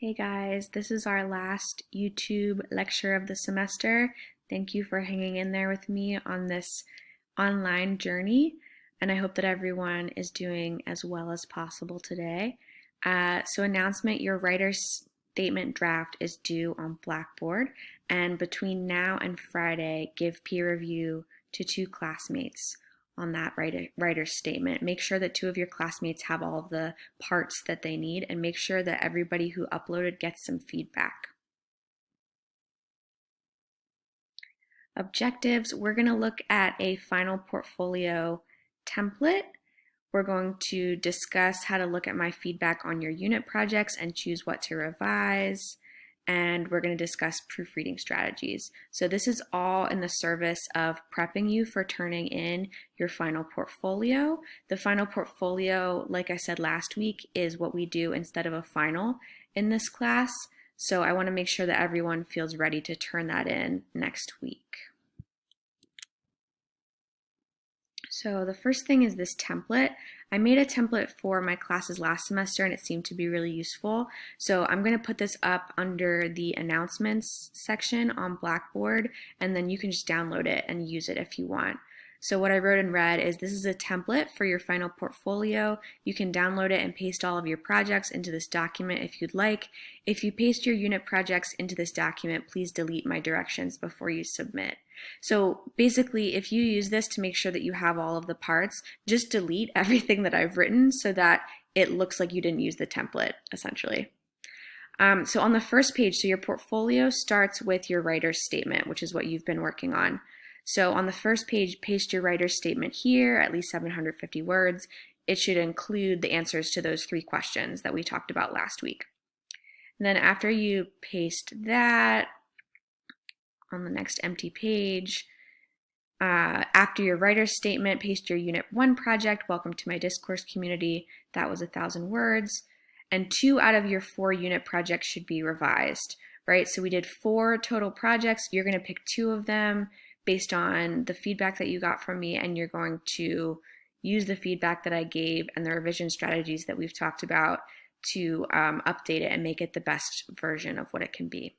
Hey guys, this is our last YouTube lecture of the semester. Thank you for hanging in there with me on this online journey, and I hope that everyone is doing as well as possible today. Announcement, your writer's statement draft is due on Blackboard, and between now and Friday, give peer review to 2 classmates on that writer's statement. Make sure that 2 of your classmates have all of the parts that they need, and make sure that everybody who uploaded gets some feedback. Objectives, we're going to look at a final portfolio template. We're going to discuss how to look at my feedback on your unit projects and choose what to revise. And we're going to discuss proofreading strategies. So this is all in the service of prepping you for turning in your final portfolio. The final portfolio, like I said last week, is what we do instead of a final in this class. So I want to make sure that everyone feels ready to turn that in next week. So the first thing is this template. I made a template for my classes last semester and it seemed to be really useful. So I'm going to put this up under the announcements section on Blackboard, and then you can just download it and use it if you want. So what I wrote in red is this is a template for your final portfolio. You can download it and paste all of your projects into this document if you'd like. If you paste your unit projects into this document, please delete my directions before you submit. So basically, if you use this to make sure that you have all of the parts, just delete everything that I've written so that it looks like you didn't use the template, essentially. So on the first page, so your portfolio starts with your writer's statement, which is what you've been working on. So on the first page, paste your writer's statement here, at least 750 words. It should include the answers to those 3 questions that we talked about last week. And then after you paste that, on the next empty page, after your writer's statement, paste your Unit 1 project, Welcome to My Discourse Community. That was 1,000 words. And 2 out of your 4 unit projects should be revised, right? So we did 4 total projects. You're going to pick 2 of them based on the feedback that you got from me, and you're going to use the feedback that I gave and the revision strategies that we've talked about to update it and make it the best version of what it can be.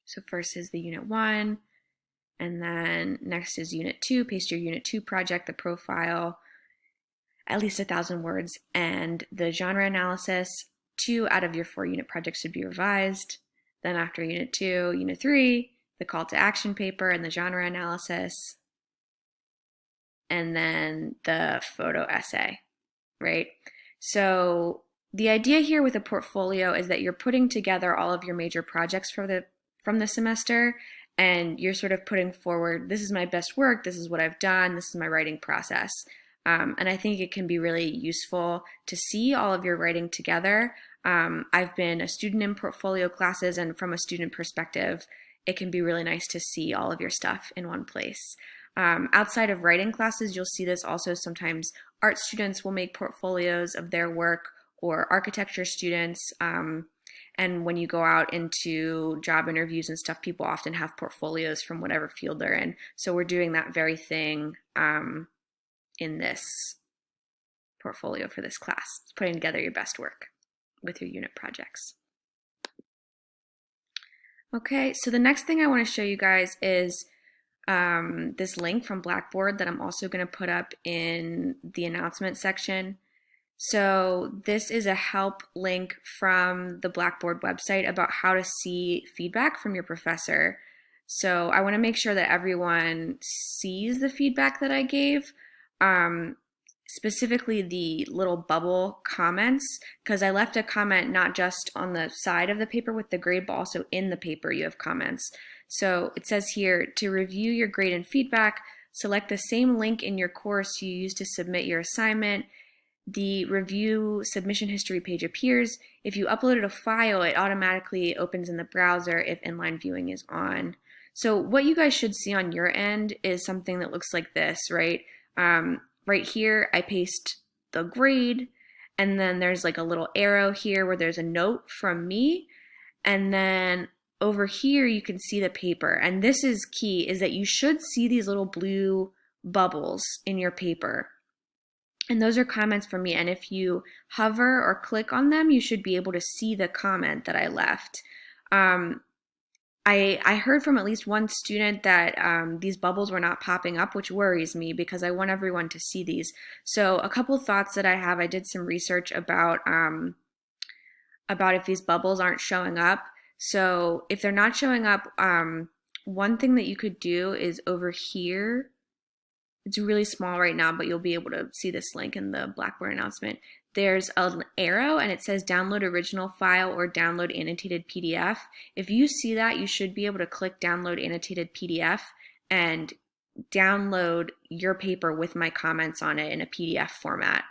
So first is the Unit 1, and then next is Unit 2. Paste your Unit 2 project, the profile, at least 1,000 words, and the genre analysis. 2 out of your 4 unit projects should be revised. Then after Unit 2, Unit 3, the call to action paper and the genre analysis, and then the photo essay, right? So the idea here with a portfolio is that you're putting together all of your major projects from the semester, and you're sort of putting forward, this is my best work, this is what I've done, this is my writing process. And I think it can be really useful to see all of your writing together. I've been a student in portfolio classes, and from a student perspective, it can be really nice to see all of your stuff in one place. Outside of writing classes, you'll see this also sometimes. Art students will make portfolios of their work, or architecture students. And when you go out into job interviews and stuff, people often have portfolios from whatever field they're in. So we're doing that very thing in this portfolio for this class, putting together your best work with your unit projects. Okay, so the next thing I want to show you guys is this link from Blackboard that I'm also going to put up in the announcement section. So this is a help link from the Blackboard website about how to see feedback from your professor. So I want to make sure that everyone sees the feedback that I gave, specifically the little bubble comments, because I left a comment not just on the side of the paper with the grade, but also in the paper you have comments. So it says here, to review your grade and feedback, select the same link in your course you used to submit your assignment. The review submission history page appears. If you uploaded a file, it automatically opens in the browser if inline viewing is on. So what you guys should see on your end is something that looks like this, right? Right here, I paste the grade, and then there's like a little arrow here where there's a note from me, and then over here you can see the paper. And this is key, is that you should see these little blue bubbles in your paper. And those are comments from me. And if you hover or click on them, you should be able to see the comment that I left. I heard from at least one student that these bubbles were not popping up, which worries me because I want everyone to see these. So a couple thoughts that I have, I did some research about if these bubbles aren't showing up. So if they're not showing up, one thing that you could do is over here. It's really small right now, but you'll be able to see this link in the Blackboard announcement. There's an arrow and it says download original file or download annotated PDF. If you see that, you should be able to click download annotated PDF and download your paper with my comments on it in a PDF format.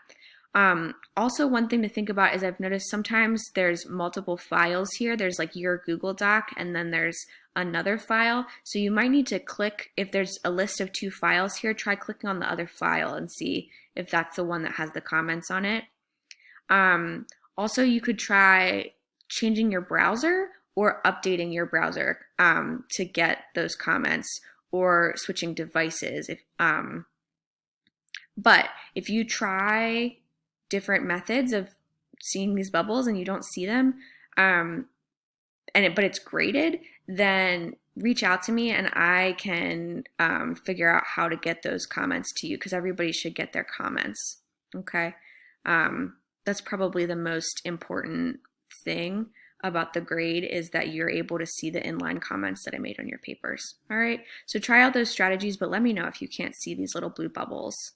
Also, one thing to think about is I've noticed sometimes there's multiple files here. There's like your Google Doc and then there's another file. So you might need to click, if there's a list of 2 files here, try clicking on the other file and see if that's the one that has the comments on it. Also, you could try changing your browser or updating your browser to get those comments, or switching devices. But if you try different methods of seeing these bubbles and you don't see them, but it's graded, then reach out to me and I can figure out how to get those comments to you, because everybody should get their comments. Okay, that's probably the most important thing about the grade, is that you're able to see the inline comments that I made on your papers. All right, so try out those strategies, but let me know if you can't see these little blue bubbles.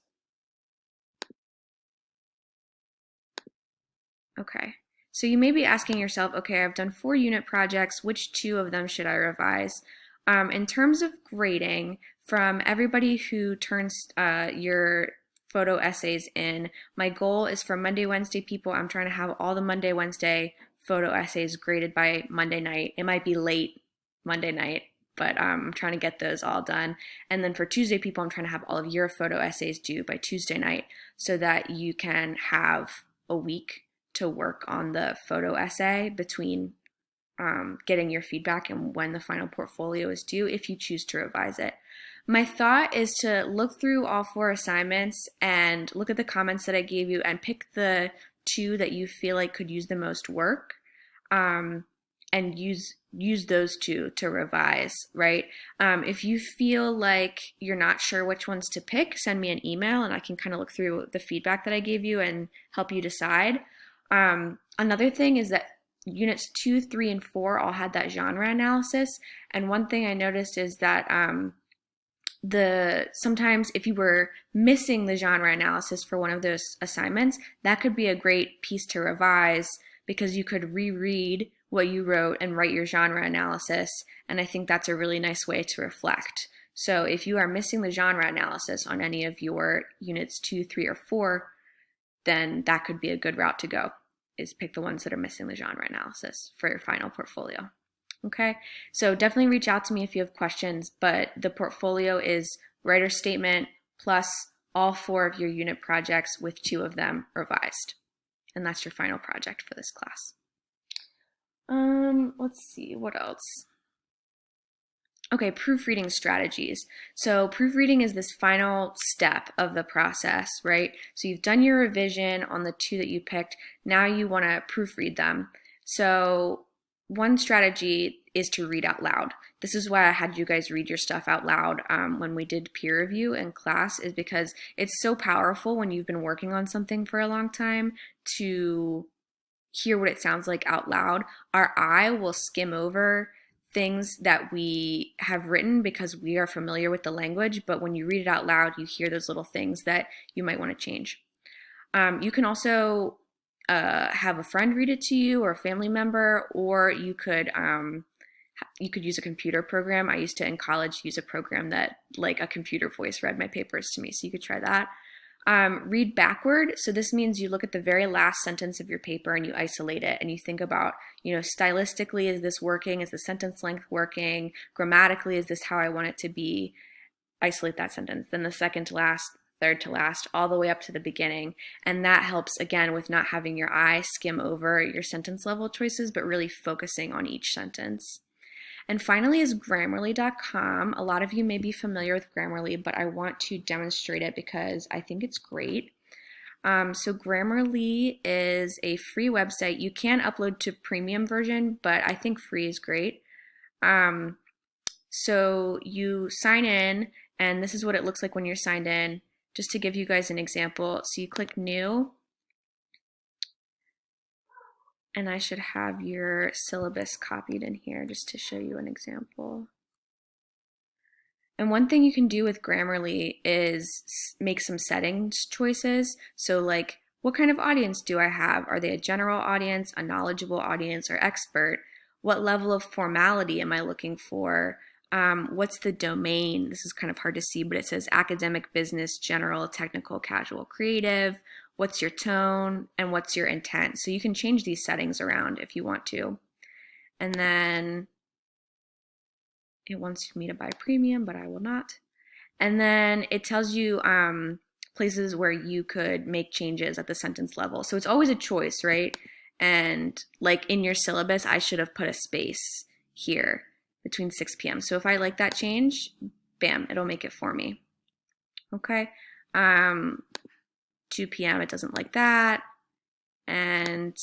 Okay, so you may be asking yourself, okay, I've done 4 unit projects, which 2 of them should I revise? In terms of grading, from everybody who turns your photo essays in, my goal is for Monday, Wednesday people, I'm trying to have all the Monday, Wednesday photo essays graded by Monday night. It might be late Monday night, but I'm trying to get those all done. And then for Tuesday people, I'm trying to have all of your photo essays due by Tuesday night, so that you can have a week to work on the photo essay between getting your feedback and when the final portfolio is due, if you choose to revise it. My thought is to look through all 4 assignments and look at the comments that I gave you and pick the 2 that you feel like could use the most work, and use those 2 to revise, right? If you feel like you're not sure which ones to pick, send me an email and I can kind of look through the feedback that I gave you and help you decide. Another thing is that units 2, 3, and 4 all had that genre analysis. And one thing I noticed is that sometimes if you were missing the genre analysis for one of those assignments, that could be a great piece to revise, because you could reread what you wrote and write your genre analysis. And I think that's a really nice way to reflect. So if you are missing the genre analysis on any of your units 2, 3, or 4, then that could be a good route to go, is pick the ones that are missing the genre analysis for your final portfolio. Okay, so definitely reach out to me if you have questions, but the portfolio is writer's statement plus all 4 of your unit projects with 2 of them revised. And that's your final project for this class. Let's see, what else? Okay, proofreading strategies. So proofreading is this final step of the process, right? So you've done your revision on the 2 that you picked. Now you want to proofread them. So one strategy is to read out loud. This is why I had you guys read your stuff out loud when we did peer review in class, is because it's so powerful when you've been working on something for a long time to hear what it sounds like out loud. Our eye will skim over things that we have written because we are familiar with the language, but when you read it out loud, you hear those little things that you might want to change. You can also have a friend read it to you, or a family member, or you could use a computer program. I used to, in college, use a program that like a computer voice read my papers to me, so you could try that. Read backward. So this means you look at the very last sentence of your paper and you isolate it and you think about, stylistically, is this working? Is the sentence length working? Grammatically, is this how I want it to be? Isolate that sentence. Then the second to last, third to last, all the way up to the beginning. And that helps, again, with not having your eye skim over your sentence level choices, but really focusing on each sentence. And finally is Grammarly.com. A lot of you may be familiar with Grammarly, but I want to demonstrate it because I think it's great. So Grammarly is a free website. You can upload to premium version, but I think free is great. Um, so you sign in, and this is what it looks like when you're signed in. Just to give you guys an example, so you click new, and I should have your syllabus copied in here just to show you an example. And one thing you can do with Grammarly is make some settings choices. So like, what kind of audience do I have? Are they a general audience, a knowledgeable audience, or expert? What level of formality am I looking for? What's the domain? This is kind of hard to see, but it says academic, business, general, technical, casual, creative. What's your tone and what's your intent? So you can change these settings around if you want to. And then it wants me to buy premium, but I will not. And then it tells you places where you could make changes at the sentence level. So it's always a choice, right? And like in your syllabus, I should have put a space here between 6 p.m. So if I like that change, bam, it'll make it for me. Okay. 2 p.m., it doesn't like that. And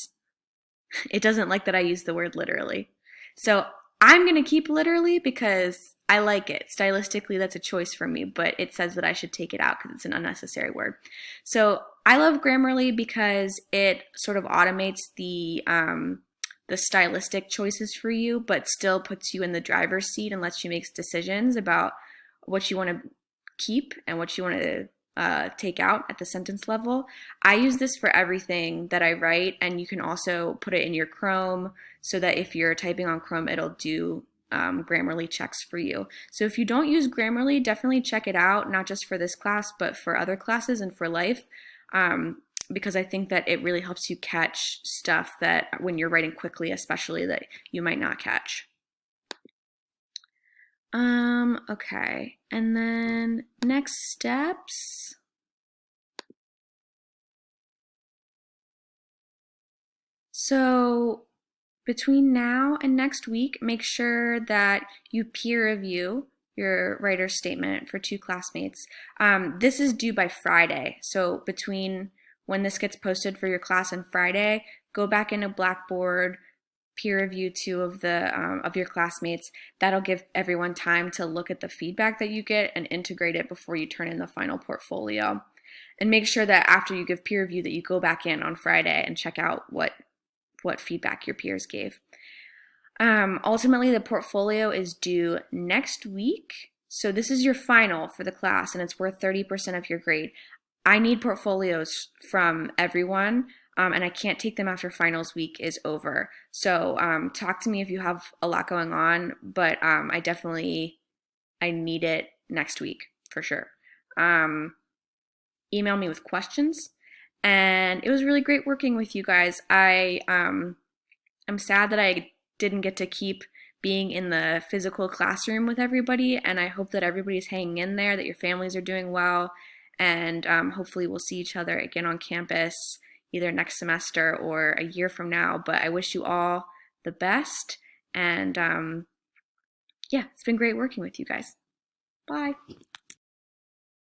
it doesn't like that I use the word literally. So I'm going to keep literally because I like it. Stylistically, that's a choice for me, but it says that I should take it out because it's an unnecessary word. So I love Grammarly because it sort of automates the stylistic choices for you, but still puts you in the driver's seat and lets you make decisions about what you want to keep and what you want to take out at the sentence level. I use this for everything that I write, and you can also put it in your Chrome so that if you're typing on Chrome, it'll do Grammarly checks for you. So if you don't use Grammarly, definitely check it out, not just for this class, but for other classes and for life, because I think that it really helps you catch stuff that when you're writing quickly, especially, that you might not catch. Okay, and then next steps. So between now and next week, make sure that you peer review your writer's statement for 2 classmates. This is due by Friday. So between when this gets posted for your class and Friday, go back into Blackboard, peer review 2 of your classmates. That'll give everyone time to look at the feedback that you get and integrate it before you turn in the final portfolio. And make sure that after you give peer review that you go back in on Friday and check out what feedback your peers gave. Ultimately, the portfolio is due next week. So this is your final for the class, and it's worth 30% of your grade. I need portfolios from everyone, and I can't take them after finals week is over. So talk to me if you have a lot going on, but I need it next week for sure. Email me with questions. And it was really great working with you guys. I'm sad that I didn't get to keep being in the physical classroom with everybody, and I hope that everybody's hanging in there, that your families are doing well, and hopefully we'll see each other again on campus either next semester or a year from now. But I wish you all the best, and yeah, it's been great working with you guys. Bye.